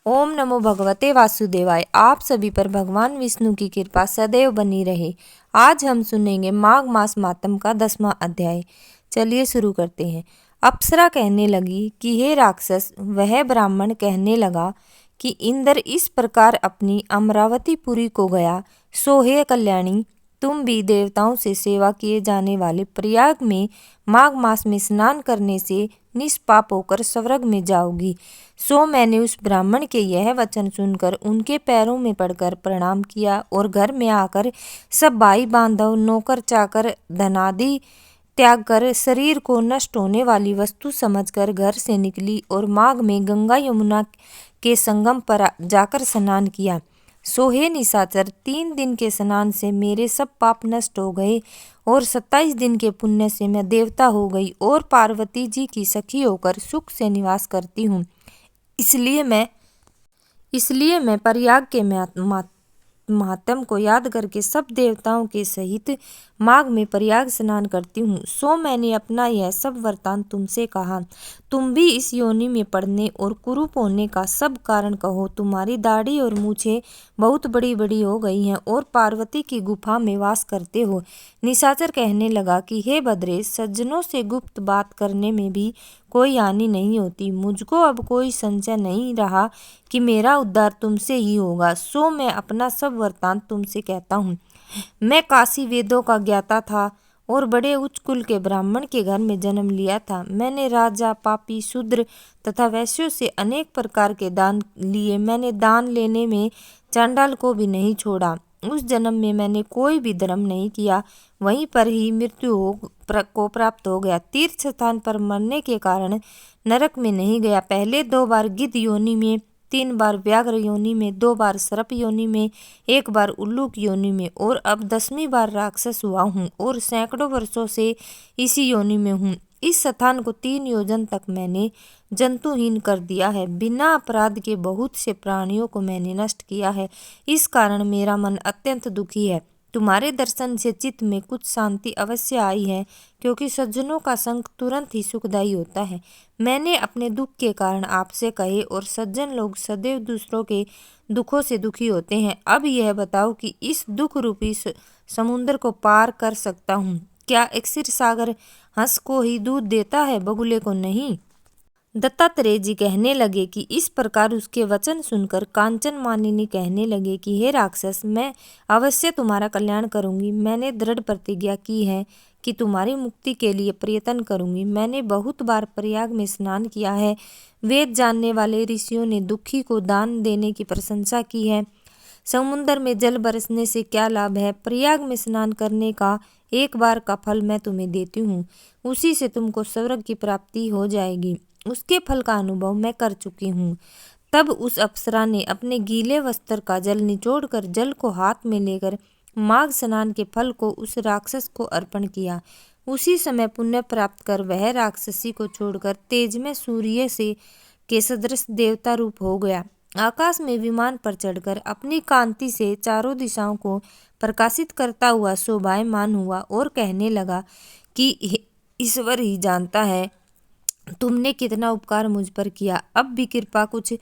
ओम नमो भगवते वासुदेवाय। आप सभी पर भगवान विष्णु की कृपा सदैव बनी रहे। आज हम सुनेंगे माघ मास मातम का 10वां अध्याय। चलिए शुरू करते हैं। अप्सरा कहने लगी कि हे राक्षस, वह ब्राह्मण कहने लगा कि इंद्र इस प्रकार अपनी अमरावतीपुरी को गया, सो हे कल्याणी, तुम भी देवताओं से सेवा किए जाने वाले प्रयाग में माघ मास में स्नान करने से निष्पाप होकर स्वर्ग में जाओगी। सो मैंने उस ब्राह्मण के यह वचन सुनकर उनके पैरों में पड़कर प्रणाम किया और घर में आकर सब भाई बांधव, नौकर चाकर, धनादि त्याग कर शरीर को नष्ट होने वाली वस्तु समझकर घर से निकली और माघ में गंगा यमुना के संगम पर जाकर स्नान किया। सो हे निशाचर, 3 दिन के स्नान से मेरे सब पाप नष्ट हो गए और 27 दिन के पुण्य से मैं देवता हो गई और पार्वती जी की सखी होकर सुख से निवास करती हूँ। इसलिए मैं प्रयाग के महात्म को याद करके सब देवताओं के सहित माघ में प्रयाग स्नान करती हूँ। सो मैंने अपना यह सब वृतांत तुमसे कहा। तुम भी इस योनि में पड़ने और कुरूप होने का सब कारण कहो। तुम्हारी दाढ़ी और मूछें बहुत बड़ी बड़ी हो गई हैं और पार्वती की गुफा में वास करते हो। निशाचर कहने लगा कि हे बद्रे, सज्जनों से गुप्त बात करने में भी कोई हानि नहीं होती। मुझको अब कोई संशय नहीं रहा कि मेरा उद्धार तुमसे ही होगा। सो मैं अपना सब वृतांत तुमसे कहता हूँ। मैं काशी वेदों का ज्ञाता था और बड़े उच्च कुल के ब्राह्मण के घर में जन्म लिया था। मैंने राजा, पापी, शूद्र तथा वैश्यों से अनेक प्रकार के दान लिए। मैंने दान लेने में चांडाल को भी नहीं छोड़ा। उस जन्म में मैंने कोई भी धर्म नहीं किया, वहीं पर ही मृत्यु को प्राप्त हो गया। तीर्थ स्थान पर मरने के कारण नरक में नहीं गया। पहले 2 बार गिद्ध योनि में, 3 बार व्याघ्र योनि में, 2 बार सर्प योनि में, 1 बार उल्लूक योनि में और अब 10वीं बार राक्षस हुआ हूँ और सैकड़ों वर्षों से इसी योनि में हूँ। इस स्थान को 3 योजन तक मैंने जंतुहीन कर दिया है। बिना अपराध के बहुत से प्राणियों को मैंने नष्ट किया है। इस कारण मेरा मन अत्यंत दुखी है। तुम्हारे दर्शन से चित्त में कुछ शांति अवश्य आई है, क्योंकि सज्जनों का संग तुरंत ही सुखदायी होता है। मैंने अपने दुख के कारण आपसे कहे और सज्जन लोग सदैव दूसरों के दुखों से दुखी होते हैं। अब यह बताओ कि इस दुख रूपी समुद्र को पार कर सकता हूँ क्या? क्षीर सागर हंस को ही दूध देता है, बगुले को नहीं। दत्तात्रेय जी कहने लगे कि इस प्रकार उसके वचन सुनकर कांचन मानिनी कहने लगे कि हे राक्षस, मैं अवश्य तुम्हारा कल्याण करूंगी। मैंने दृढ़ प्रतिज्ञा की है कि तुम्हारी मुक्ति के लिए प्रयत्न करूंगी। मैंने बहुत बार प्रयाग में स्नान किया है। वेद जानने वाले ऋषियों ने दुखी को दान देने की प्रशंसा की है। समुद्र में जल बरसने से क्या लाभ है? प्रयाग में स्नान करने का 1 बार का फल मैं तुम्हें देती हूँ, उसी से तुमको स्वर्ग की प्राप्ति हो जाएगी। उसके फल का अनुभव मैं कर चुकी हूँ। तब उस अप्सरा ने अपने गीले वस्त्र का जल निचोड़कर जल को हाथ में लेकर माघ स्नान के फल को उस राक्षस को अर्पण किया। उसी समय पुण्य प्राप्त कर वह राक्षसी को छोड़कर तेज में सूर्य से के सदृश देवता रूप हो गया। आकाश में विमान पर चढ़कर अपनी कांति से चारों दिशाओं को प्रकाशित करता हुआ शोभायमान हुआ और कहने लगा कि ईश्वर ही जानता है तुमने कितना उपकार मुझ पर किया। अब भी कृपा कुछ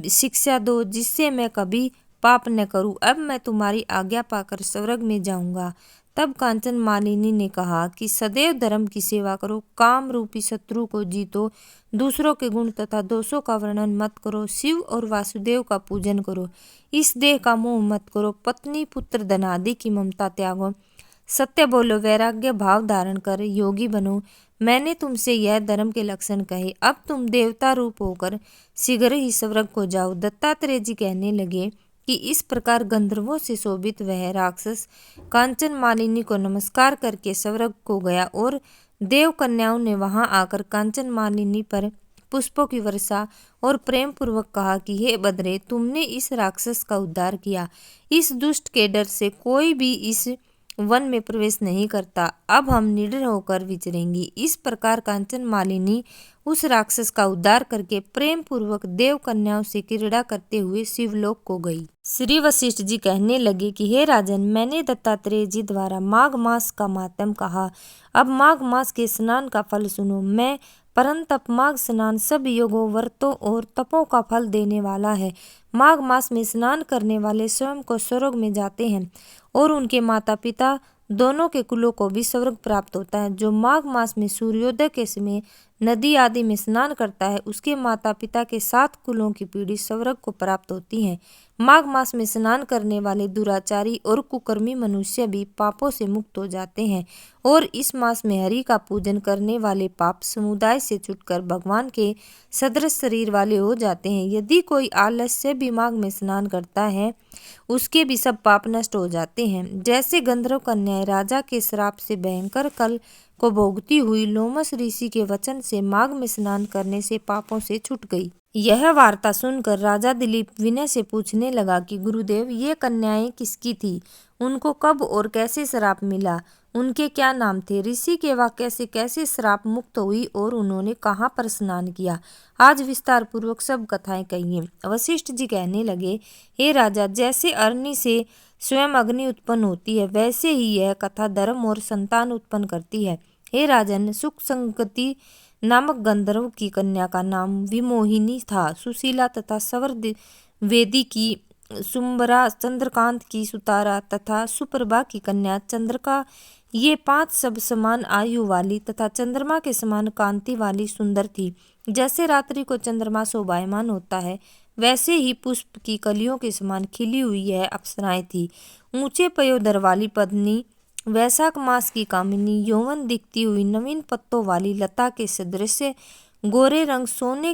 शिक्षा दो जिससे मैं कभी पाप न करूं। अब मैं तुम्हारी आज्ञा पाकर स्वर्ग में जाऊंगा। तब कांचन मालिनी ने कहा कि सदैव धर्म की सेवा करो, काम रूपी शत्रु को जीतो, दूसरों के गुण तथा दोषों का वर्णन मत करो, शिव और वासुदेव का पूजन करो, इस देह का मोह मत करो, पत्नी पुत्र धनादि की ममता त्यागो, सत्य बोलो, वैराग्य भाव धारण कर योगी बनो। मैंने तुमसे यह धर्म के लक्षण कहे। अब तुम देवता रूप होकर शीघ्र ही स्वर्ग को जाओ। दत्तात्रेय जी कहने लगे कि इस प्रकार गंधर्वों से शोभित वह राक्षस कांचन मालिनी को नमस्कार करके स्वर्ग को गया और देव कन्याओं ने वहां आकर कांचन मालिनी पर पुष्पों की वर्षा और प्रेम पूर्वक कहा कि हे बद्रे, तुमने इस राक्षस का उद्धार किया। इस दुष्ट के डर से कोई भी इस वन में प्रवेश नहीं करता। अब हम निडर होकर विचरेंगी। इस प्रकार कांचन मालिनी उस राक्षस का उद्धार करके प्रेम पूर्वक देव कन्याओं से क्रीड़ा करते हुए शिवलोक को गई। श्री वशिष्ठ जी कहने लगे कि हे राजन, मैंने दत्तात्रेय जी द्वारा माघ मास का मातम कहा। अब माघ मास के स्नान का फल सुनो। मैं परंतप माघ स्नान सब योगों, व्रतों और तपों का फल देने वाला है। माघ मास में स्नान करने वाले स्वयं को स्वर्ग में जाते हैं और उनके माता पिता दोनों के कुलों को भी स्वर्ग प्राप्त होता है। जो माघ मास में सूर्योदय के समय नदी आदि में स्नान करता है, उसके माता पिता के 7 कुलों की पीढ़ी स्वर्ग को प्राप्त होती है। माघ मास में स्नान करने वाले दुराचारी और कुकर्मी मनुष्य भी पापों से मुक्त हो जाते हैं और इस मास में हरि का पूजन करने वाले पाप समुदाय से छूटकर भगवान के सदृश शरीर वाले हो जाते हैं। यदि कोई आलस्य भी माघ में स्नान करता है, उसके भी सब पाप नष्ट हो जाते हैं। जैसे गंधर्व कन्याएं राजा के श्राप से भयंकर कल को भोगती हुई लोमस ऋषि के वचन से माघ में स्नान करने से पापों से छूट गई। यह वार्ता सुनकर राजा दिलीप विनय से पूछने लगा कि गुरुदेव, ये कन्याएं किसकी थी? उनको कब और कैसे श्राप मिला? उनके क्या नाम थे? ऋषि के वाक्य से कैसे श्राप मुक्त हुई और उन्होंने कहाँ पर स्नान किया? आज विस्तार पूर्वक सब कथाएं कहिए। वशिष्ठ जी कहने लगे, हे राजा, जैसे अग्नि से स्वयं अग्नि उत्पन्न होती है, वैसे ही यह कथा धर्म और संतान उत्पन्न करती है। हे राजन, सुख संगति नामक गंधर्व की कन्या का नाम विमोहिनी था। सुशीला तथा सवर वेदी की सुंबरा, चंद्रकांत की सुतारा तथा सुप्रभा की कन्या चंद्रका, ये 5 सब समान आयु वाली तथा चंद्रमा के समान कांति वाली सुंदर थी। जैसे रात्रि को चंद्रमा शोभायमान होता है, वैसे ही पुष्प की कलियों के समान खिली हुई यह अप्सराएं थी। ऊंचे पयोदर वाली पत्नी, वैशाख मास की कामिनी, यौवन दिखती हुई नवीन पत्तों वाली लता के सदृश, गोरे रंग सोने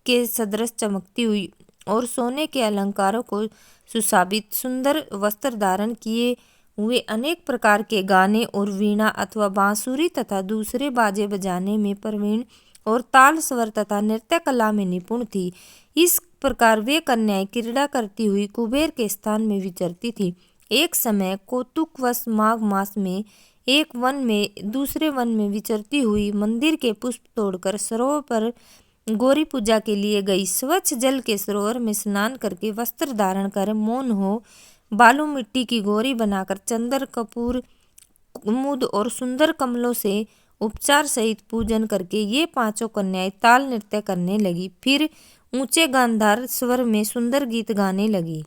के सदृश चमकती हुई और सोने के अलंकारों को सुशोभित सुंदर वस्त्र धारण किए हुए, अनेक प्रकार के गाने और वीणा अथवा बांसुरी तथा दूसरे बाजे बजाने में प्रवीण और ताल स्वर तथा नृत्य कला में निपुण थी। इस प्रकार वे कन्याएं क्रीड़ा करती हुई कुबेर के स्थान में विचरती थी। एक समय कौतुकवश माघ मास में एक वन में दूसरे वन में विचरती हुई मंदिर के पुष्प तोड़कर सरोवर पर गौरी पूजा के लिए गई। स्वच्छ जल के सरोवर में स्नान करके वस्त्र धारण कर मौन हो बालू मिट्टी की गौरी बनाकर चंदन कपूर कुमुद और सुंदर कमलों से उपचार सहित पूजन करके ये 5 कन्याएं ताल नृत्य करने लगी। फिर ऊंचे गांधार स्वर में सुंदर गीत गाने लगी।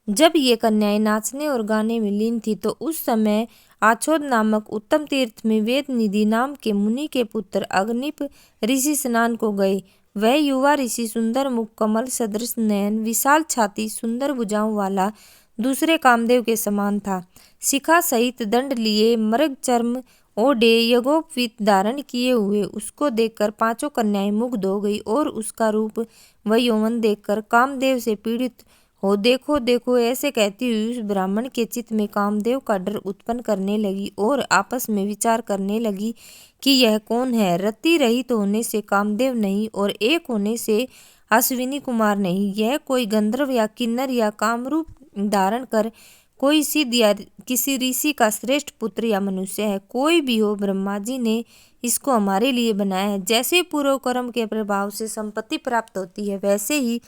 जब ये कन्याएं नाचने और गाने में लीन थी तो उस समय आछोद नामक उत्तम तीर्थ में वेद निधि नाम के मुनि के पुत्र अग्निप ऋषि स्नान को गए। वह युवा ऋषि सुंदर मुख, कमल सदृश नयन, विशाल छाती, सुंदर भुजाओं वाला दूसरे कामदेव के समान था। शिखा सहित दंड लिए, मृग चर्म ओढ़े, यज्ञोपवीत धारण किए हुए उसको देखकर 5 कन्याएं मुग्ध हो गई और उसका रूप व यौवन देखकर कामदेव से पीड़ित हो देखो देखो ऐसे कहती हुई उस ब्राह्मण के चित्त में कामदेव का डर उत्पन्न करने लगी और आपस में विचार करने लगी कि यह कौन है। रति रहित होने से कामदेव नहीं और एक होने से अश्विनी कुमार नहीं, यह कोई गंधर्व या किन्नर या कामरूप धारण कर कोई सिद्ध या किसी ऋषि का श्रेष्ठ पुत्र या मनुष्य है। कोई भी हो, ब्रह्मा जी ने इसको हमारे लिए बनाया है। जैसे पूर्व कर्म के प्रभाव से संपत्ति प्राप्त होती है, वैसे ही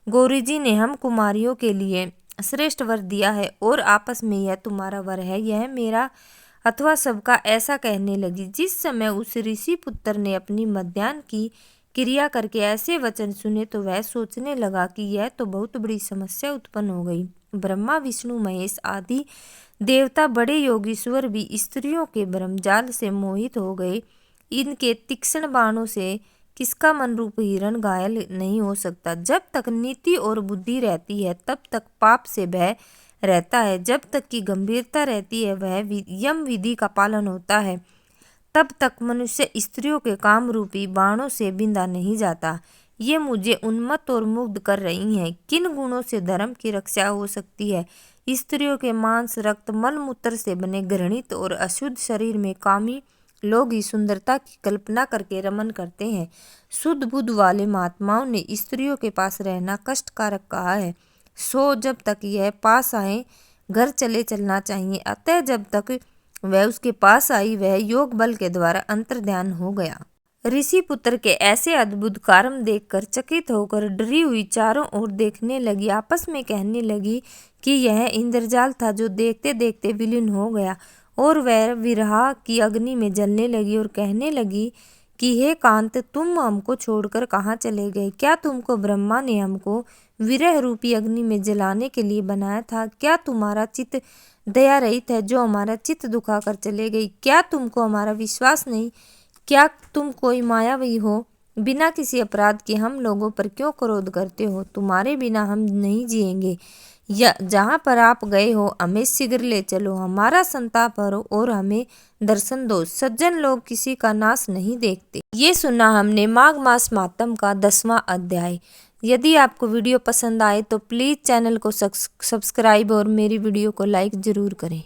गौरी जी ने हम कुमारियों के लिए श्रेष्ठ वर दिया है और आपस में यह तुम्हारा वर है, यह मेरा अथवा सबका, ऐसा कहने लगी। जिस समय उस ऋषि पुत्र ने अपनी मध्याह्न की क्रिया करके ऐसे वचन सुने तो वह सोचने लगा कि यह तो बहुत बड़ी समस्या उत्पन्न हो गई। ब्रह्मा, विष्णु, महेश आदि देवता, बड़े योगीश्वर भी स्त्रियों के ब्रह्मजाल से मोहित हो गए। इनके तीक्ष्ण बाणों से किसका मन रूप हिरण घायल नहीं हो सकता। जब तक नीति और बुद्धि रहती है तब तक पाप से भय रहता है, जब तक की गंभीरता रहती है वह यम विधि का पालन होता है, तब तक मनुष्य स्त्रियों के काम रूपी बाणों से बिंधा नहीं जाता। ये मुझे उन्मत्त और मुग्ध कर रही हैं। किन गुणों से धर्म की रक्षा हो सकती है? स्त्रियों के मांस, रक्त, मल मूत्र से बने घृणित और अशुद्ध शरीर में कामी लोग ही सुंदरता की कल्पना करके रमन करते हैं। शुद्ध बुद्ध वाले महात्माओं ने स्त्रियों के पास रहना कष्टकारक कहा है। सो जब तक यह पास आए घर चले चलना चाहिए। अतः जब तक वह उसके पास आई वह योग बल के द्वारा अंतर्ध्यान हो गया। ऋषि पुत्र के ऐसे अद्भुत कर्म देखकर चकित होकर डरी हुई चारों ओर देखने लगी, आपस में कहने लगी कि यह इंद्रजाल था जो देखते देखते विलीन हो गया। और वह विरह की अग्नि में जलने लगी और कहने लगी कि हे कांत, तुम हमको छोड़कर कहाँ चले गए? क्या तुमको ब्रह्मा ने हमको विरह रूपी अग्नि में जलाने के लिए बनाया था? क्या तुम्हारा चित्त दया रहित है जो हमारा चित्त दुखा कर चले गई? क्या तुमको हमारा विश्वास नहीं? क्या तुम कोई मायावी हो? बिना किसी अपराध के हम लोगों पर क्यों क्रोध करते हो? तुम्हारे बिना हम नहीं जिएंगे। या जहाँ पर आप गए हो हमें शीघ्र ले चलो, हमारा संताप हरो और हमें दर्शन दो। सज्जन लोग किसी का नाश नहीं देखते। ये सुना हमने माघ मास मातम का 10वां अध्याय। यदि आपको वीडियो पसंद आए तो प्लीज़ चैनल को सब्सक्राइब और मेरी वीडियो को लाइक ज़रूर करें।